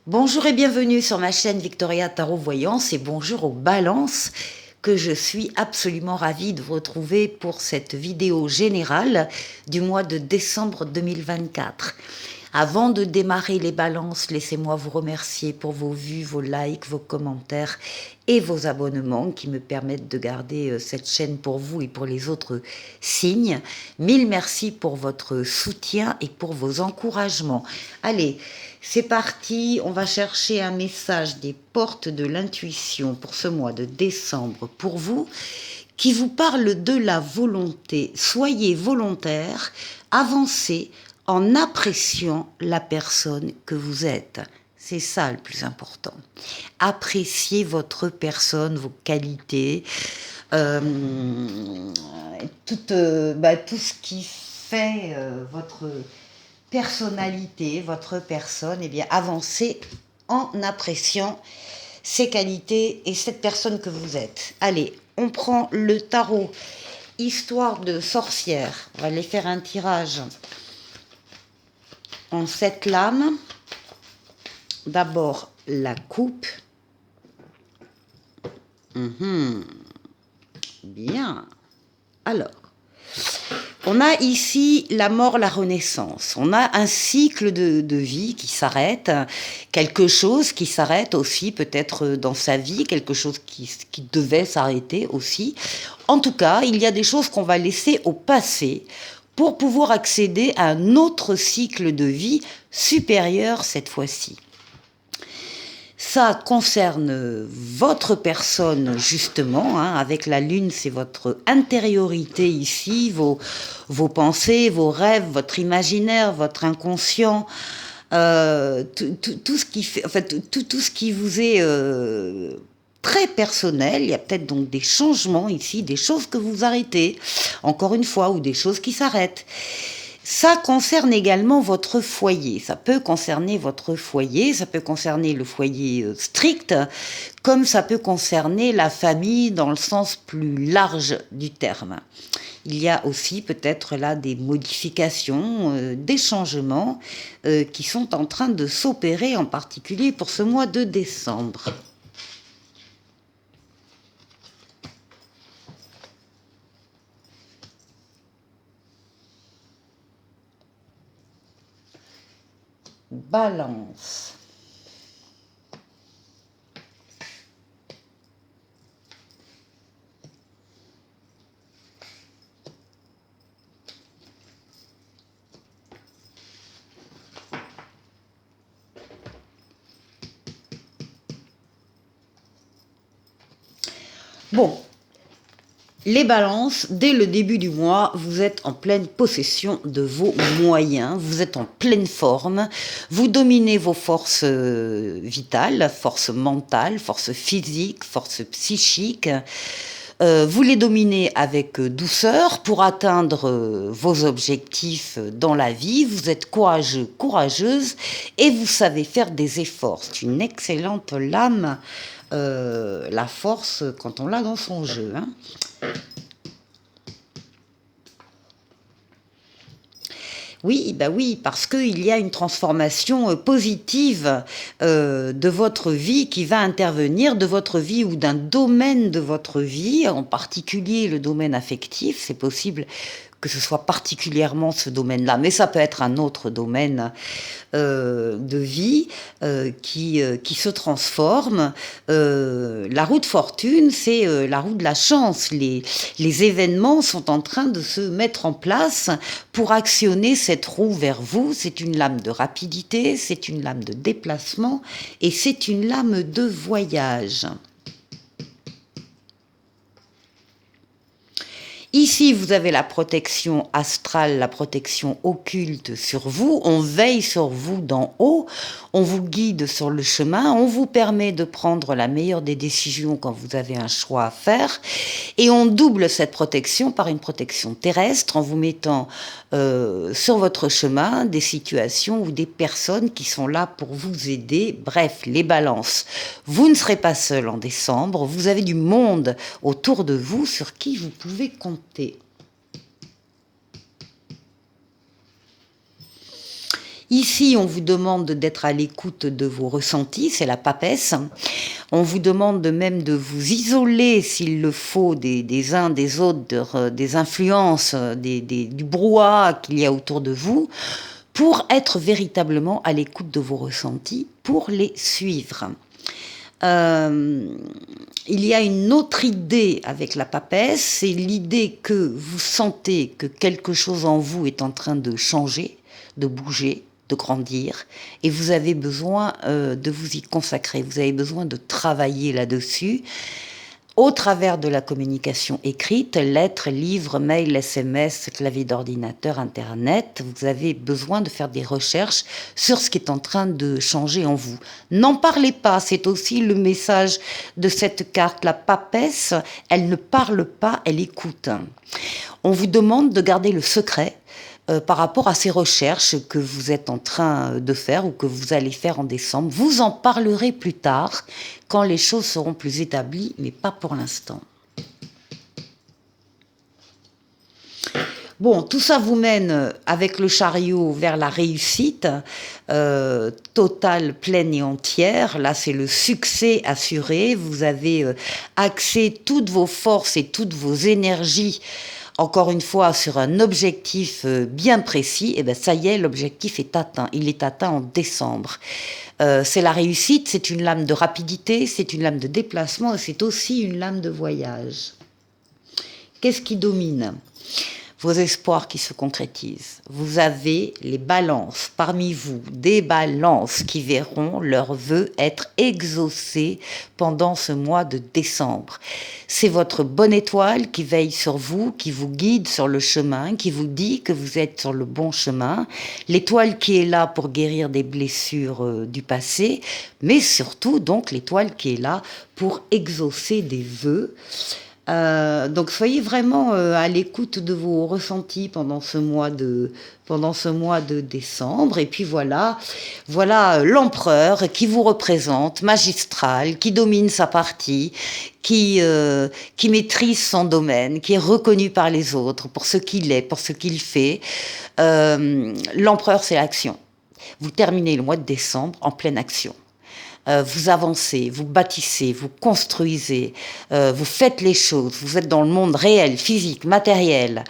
Bonjour et bienvenue sur ma chaîne Victoria Tarot Voyance et bonjour aux balances que je suis absolument ravie de vous retrouver pour cette vidéo générale du mois de décembre 2024. Avant de démarrer les balances, laissez-moi vous remercier pour vos vues, vos likes, vos commentaires et vos abonnements qui me permettent de garder cette chaîne pour vous et pour les autres signes. Mille merci pour votre soutien et pour vos encouragements. Allez, c'est parti, on va chercher un message des portes de l'intuition pour ce mois de décembre pour vous, qui vous parle de la volonté. Soyez volontaire, avancez en appréciant la personne que vous êtes. C'est ça le plus important. Appréciez votre personne, vos qualités, tout ce qui fait votre personnalité, votre personne, eh bien, avancez en appréciant ces qualités et cette personne que vous êtes. Allez, on prend le tarot Histoire de sorcière. On va aller faire un tirage en 7 lames. D'abord, la coupe. Bien. Alors, on a ici la mort, la renaissance. On a un cycle de vie qui s'arrête, quelque chose qui s'arrête aussi peut-être dans sa vie, quelque chose qui devait s'arrêter aussi. En tout cas, il y a des choses qu'on va laisser au passé pour pouvoir accéder à un autre cycle de vie supérieur cette fois-ci. Ça concerne votre personne justement, hein, avec la lune, c'est votre intériorité ici, vos pensées, vos rêves, votre imaginaire, votre inconscient, tout ce qui fait, en fait, tout ce qui vous est très personnel. Il y a peut-être donc des changements ici, des choses que vous arrêtez, encore une fois, ou des choses qui s'arrêtent. Ça concerne également votre foyer. Ça peut concerner votre foyer, ça peut concerner le foyer strict, comme ça peut concerner la famille dans le sens plus large du terme. Il y a aussi peut-être là des modifications, des changements qui sont en train de s'opérer, en particulier pour ce mois de décembre. Balance. Bon, les balances, dès le début du mois, vous êtes en pleine possession de vos moyens, vous êtes en pleine forme, vous dominez vos forces vitales, forces mentales, forces physiques, forces psychiques. Vous les dominez avec douceur pour atteindre vos objectifs dans la vie. Vous êtes courageux, courageuse et vous savez faire des efforts. C'est une excellente lame, la force, quand on l'a dans son jeu, hein. Oui, bah oui, parce qu'il y a une transformation positive de votre vie qui va intervenir, de votre vie ou d'un domaine de votre vie, en particulier le domaine affectif. C'est possible que ce soit particulièrement ce domaine-là, mais ça peut être un autre domaine de vie qui se transforme. La roue de fortune, c'est la roue de la chance. Les événements sont en train de se mettre en place pour actionner cette roue vers vous. C'est une lame de rapidité, c'est une lame de déplacement et c'est une lame de voyage. Ici, vous avez la protection astrale, la protection occulte sur vous. On veille sur vous d'en haut. On vous guide sur le chemin. On vous permet de prendre la meilleure des décisions quand vous avez un choix à faire. Et on double cette protection par une protection terrestre en vous mettant sur votre chemin des situations ou des personnes qui sont là pour vous aider. Bref, les balances. Vous ne serez pas seul en décembre. Vous avez du monde autour de vous sur qui vous pouvez compter. Ici, on vous demande d'être à l'écoute de vos ressentis, c'est la papesse. On vous demande même de vous isoler, s'il le faut, des uns, des autres, des influences, du brouhaha qu'il y a autour de vous, pour être véritablement à l'écoute de vos ressentis, pour les suivre. Il y a une autre idée avec la papesse, c'est l'idée que vous sentez que quelque chose en vous est en train de changer, de bouger, de grandir, et vous avez besoin de vous y consacrer, vous avez besoin de travailler là-dessus, au travers de la communication écrite, lettres, livres, mails, SMS, clavier d'ordinateur, Internet. Vous avez besoin de faire des recherches sur ce qui est en train de changer en vous. N'en parlez pas, c'est aussi le message de cette carte. La papesse, elle ne parle pas, elle écoute. On vous demande de garder le secret par rapport à ces recherches que vous êtes en train de faire ou que vous allez faire en décembre. Vous en parlerez plus tard, quand les choses seront plus établies, mais pas pour l'instant. Bon, tout ça vous mène avec le chariot vers la réussite totale, pleine et entière. Là, c'est le succès assuré. Vous avez axé toutes vos forces et toutes vos énergies, encore une fois, sur un objectif bien précis. Et bien, ça y est, l'objectif est atteint. Il est atteint en décembre. C'est la réussite, c'est une lame de rapidité, c'est une lame de déplacement et c'est aussi une lame de voyage. Qu'est-ce qui domine ? Vos espoirs qui se concrétisent. Vous avez les balances parmi vous, des balances qui verront leurs vœux être exaucés pendant ce mois de décembre. C'est votre bonne étoile qui veille sur vous, qui vous guide sur le chemin, qui vous dit que vous êtes sur le bon chemin. L'étoile qui est là pour guérir des blessures du passé, mais surtout donc l'étoile qui est là pour exaucer des vœux. Donc soyez vraiment à l'écoute de vos ressentis pendant ce mois de décembre. Et puis voilà l'empereur qui vous représente, magistral, qui domine sa partie, qui maîtrise son domaine, qui est reconnu par les autres pour ce qu'il est, pour ce qu'il fait. L'empereur, c'est l'action. Vous terminez le mois de décembre en pleine action. Vous avancez, vous bâtissez, vous construisez, vous faites les choses, vous êtes dans le monde réel, physique, matériel,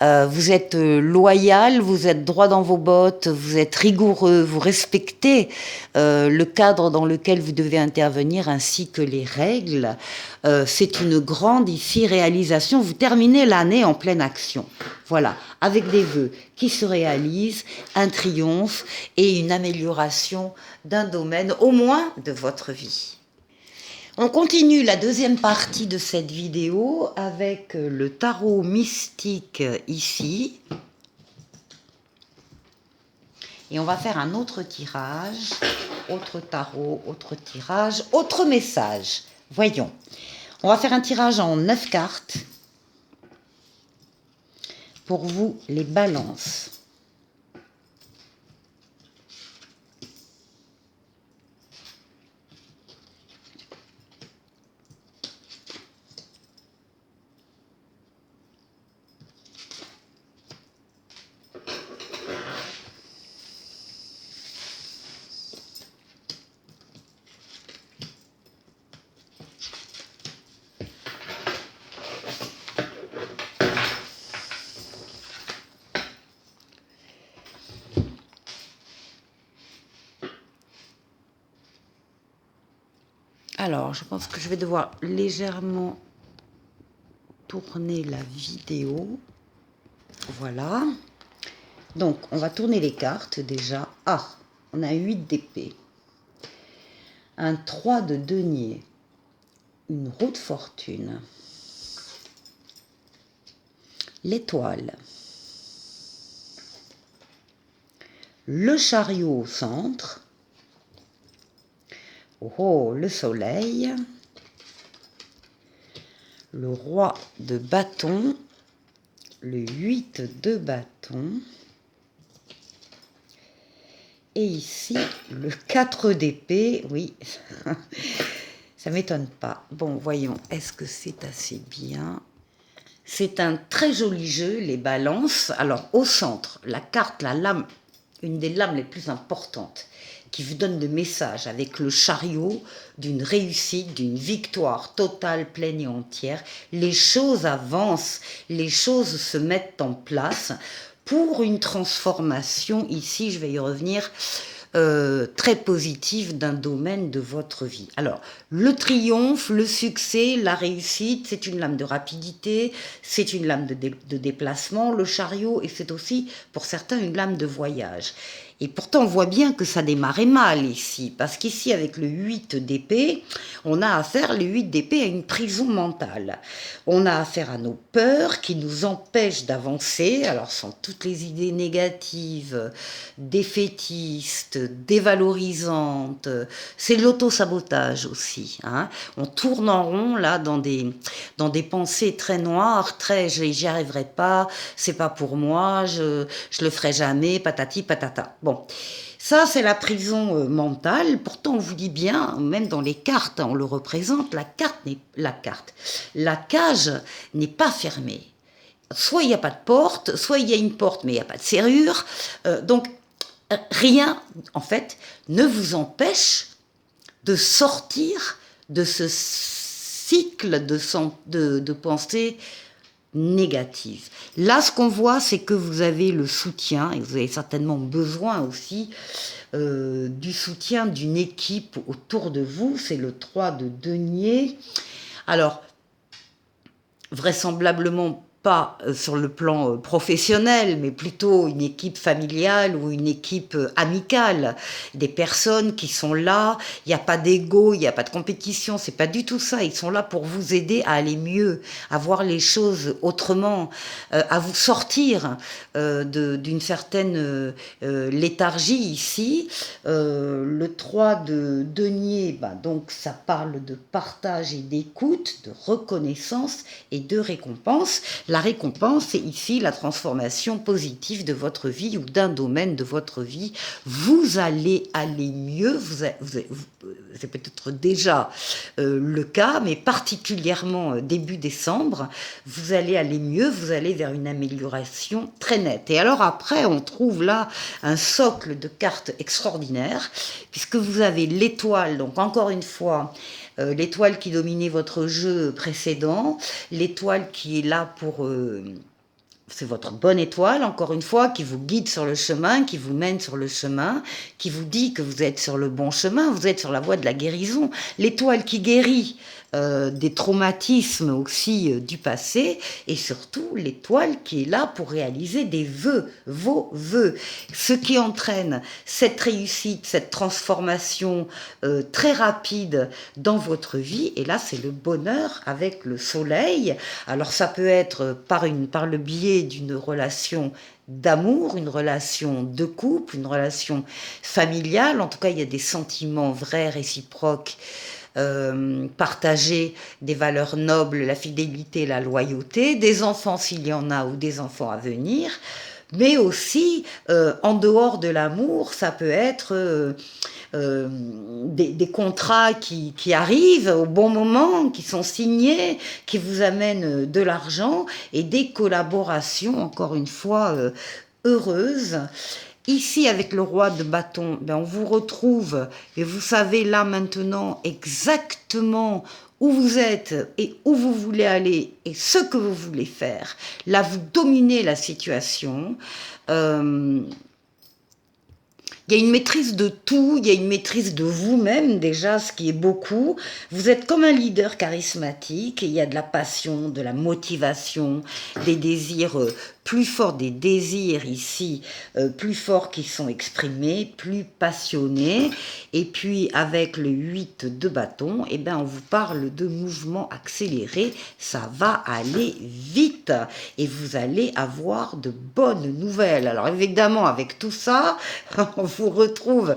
vous êtes loyal, vous êtes droit dans vos bottes, vous êtes rigoureux, vous respectez le cadre dans lequel vous devez intervenir ainsi que les règles. C'est une grande ici réalisation, vous terminez l'année en pleine action. Voilà, avec des vœux qui se réalisent, un triomphe et une amélioration d'un domaine, au moins de votre vie. On continue la deuxième partie de cette vidéo avec le tarot mystique ici. Et on va faire un autre tirage, autre tarot, autre tirage, autre message. Voyons. On va faire un tirage en 9 cartes. Pour vous, les balances. Alors, je pense que je vais devoir légèrement tourner la vidéo. Voilà. Donc, on va tourner les cartes déjà. Ah, on a 8 d'épée. Un 3 de denier. Une roue de fortune. L'étoile. Le chariot au centre. Oh, le soleil, le roi de bâton, le 8 de bâton, et ici le 4 d'épée, oui, ça m'étonne pas. Bon, voyons, est-ce que c'est assez bien? C'est un très joli jeu, les balances. Alors, au centre, la carte, la lame une des lames les plus importantes, qui vous donne le message avec le chariot d'une réussite, d'une victoire totale, pleine et entière. Les choses avancent, les choses se mettent en place pour une transformation, ici je vais y revenir, très positive d'un domaine de votre vie. Alors, le triomphe, le succès, la réussite, c'est une lame de rapidité, c'est une lame de déplacement, le chariot, et c'est aussi, pour certains, une lame de voyage. Et pourtant, on voit bien que ça démarrait mal ici, parce qu'ici, avec le 8 d'épée, on a affaire, le 8 d'épée, à une prison mentale. On a affaire à nos peurs qui nous empêchent d'avancer, alors sont toutes les idées négatives, défaitistes, dévalorisantes, c'est l'auto-sabotage aussi. Hein. On tourne en rond, là, dans des pensées très noires, très « j'y arriverai pas, c'est pas pour moi, je le ferai jamais, patati patata ». Bon, ça c'est la prison mentale. Pourtant on vous dit bien, même dans les cartes, on le représente, la cage n'est pas fermée. Soit il n'y a pas de porte, soit il y a une porte mais il n'y a pas de serrure. Donc rien, en fait, ne vous empêche de sortir de ce cycle de pensée négative. Là, ce qu'on voit, c'est que vous avez le soutien, et vous avez certainement besoin aussi du soutien d'une équipe autour de vous. C'est le 3 de denier. Alors, vraisemblablement pas sur le plan professionnel, mais plutôt une équipe familiale ou une équipe amicale, des personnes qui sont là, il n'y a pas d'ego, il n'y a pas de compétition, c'est pas du tout ça, ils sont là pour vous aider à aller mieux, à voir les choses autrement, à vous sortir d'une certaine léthargie ici. Le 3 de denier, donc ça parle de partage et d'écoute, de reconnaissance et de récompense. La récompense, c'est ici la transformation positive de votre vie ou d'un domaine de votre vie. Vous allez aller mieux, c'est peut-être déjà le cas, mais particulièrement début décembre, vous allez aller mieux, vous allez vers une amélioration très nette. Et alors après, on trouve là un socle de cartes extraordinaire, puisque vous avez l'étoile, donc encore une fois, l'étoile qui dominait votre jeu précédent, l'étoile qui est là pour... c'est votre bonne étoile, encore une fois, qui vous guide sur le chemin, qui vous mène sur le chemin, qui vous dit que vous êtes sur le bon chemin, vous êtes sur la voie de la guérison. L'étoile qui guérit des traumatismes aussi du passé, et surtout l'étoile qui est là pour réaliser des vœux, vos vœux. Ce qui entraîne cette réussite, cette transformation très rapide dans votre vie, et là c'est le bonheur avec le soleil. Alors ça peut être par le biais d'une relation d'amour, une relation de couple, une relation familiale, en tout cas il y a des sentiments vrais, réciproques, partager des valeurs nobles, la fidélité, la loyauté, des enfants s'il y en a ou des enfants à venir, mais aussi en dehors de l'amour, ça peut être des contrats qui arrivent au bon moment, qui sont signés, qui vous amènent de l'argent et des collaborations, encore une fois, heureuses. Ici, avec le roi de bâton, on vous retrouve et vous savez là maintenant exactement où vous êtes et où vous voulez aller et ce que vous voulez faire. Là, vous dominez la situation. Il y a une maîtrise de tout, il y a une maîtrise de vous-même déjà, ce qui est beaucoup. Vous êtes comme un leader charismatique et il y a de la passion, de la motivation, des désirs plus forts, des désirs ici plus forts qui sont exprimés, plus passionnés. Et puis avec le 8 de bâton, on vous parle de mouvement accéléré, ça va aller vite et vous allez avoir de bonnes nouvelles. Alors évidemment avec tout ça, on vous retrouve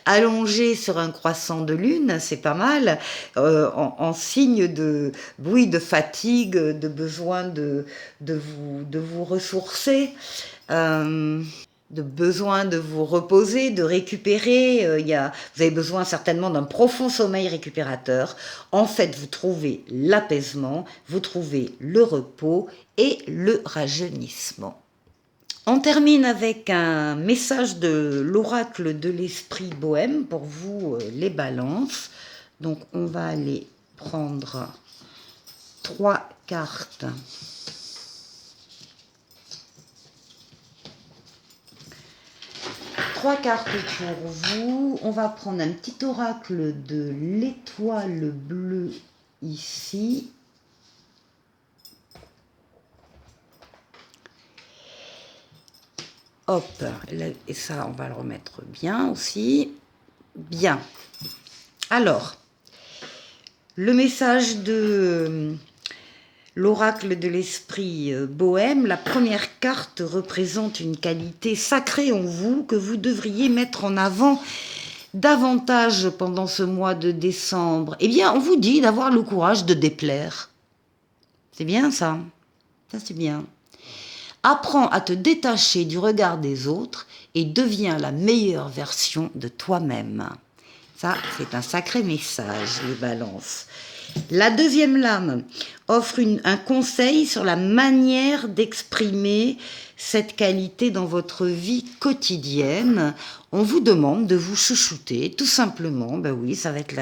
allongé sur un croissant de lune, c'est pas mal, en signe de fatigue, de besoin de vous ressourcer, de besoin de vous reposer, de récupérer. Vous avez besoin certainement d'un profond sommeil récupérateur. En fait, vous trouvez l'apaisement, vous trouvez le repos et le rajeunissement. On termine avec un message de l'oracle de l'esprit bohème pour vous, les balances. Donc, on va aller prendre 3 cartes. Trois cartes pour vous. On va prendre un petit oracle de l'étoile bleue ici. Hop, et ça, on va le remettre bien aussi. Bien. Alors, le message de l'oracle de l'esprit bohème, la première carte représente une qualité sacrée en vous que vous devriez mettre en avant davantage pendant ce mois de décembre. Eh bien, on vous dit d'avoir le courage de déplaire. C'est bien ça. Ça, c'est bien. Apprends à te détacher du regard des autres et deviens la meilleure version de toi-même. Ça, c'est un sacré message, les balances. La deuxième lame offre un conseil sur la manière d'exprimer cette qualité dans votre vie quotidienne. On vous demande de vous chouchouter, tout simplement. Ben oui, ça va être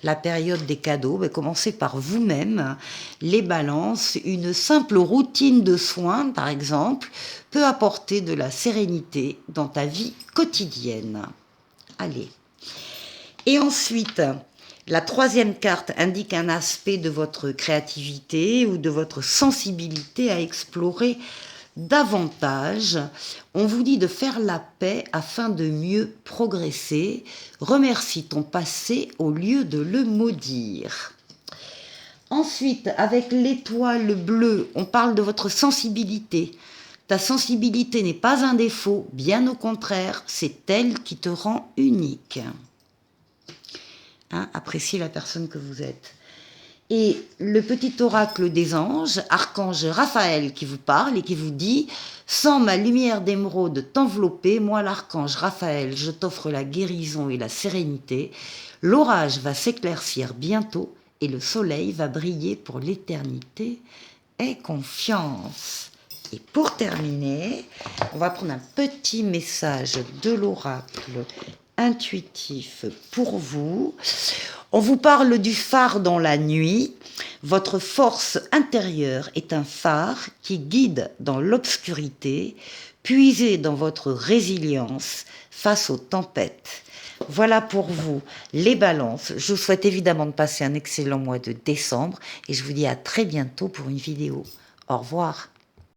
la période des cadeaux. Ben commencez par vous-même. Les balances, une simple routine de soins, par exemple, peut apporter de la sérénité dans ta vie quotidienne. Allez. Et ensuite, la troisième carte indique un aspect de votre créativité ou de votre sensibilité à explorer davantage. On vous dit de faire la paix afin de mieux progresser. Remercie ton passé au lieu de le maudire. Ensuite, avec l'étoile bleue, on parle de votre sensibilité. Ta sensibilité n'est pas un défaut, bien au contraire, c'est elle qui te rend unique. Appréciez la personne que vous êtes. Et le petit oracle des anges, archange Raphaël qui vous parle et qui vous dit « Sans ma lumière d'émeraude t'envelopper, moi l'archange Raphaël, je t'offre la guérison et la sérénité. L'orage va s'éclaircir bientôt et le soleil va briller pour l'éternité. Aie confiance. » Et pour terminer, on va prendre un petit message de l'oracle intuitif pour vous. On vous parle du phare dans la nuit. Votre force intérieure est un phare qui guide dans l'obscurité. Puisez dans votre résilience face aux tempêtes. Voilà pour vous les balances. Je vous souhaite évidemment de passer un excellent mois de décembre et je vous dis à très bientôt pour une vidéo. Au revoir.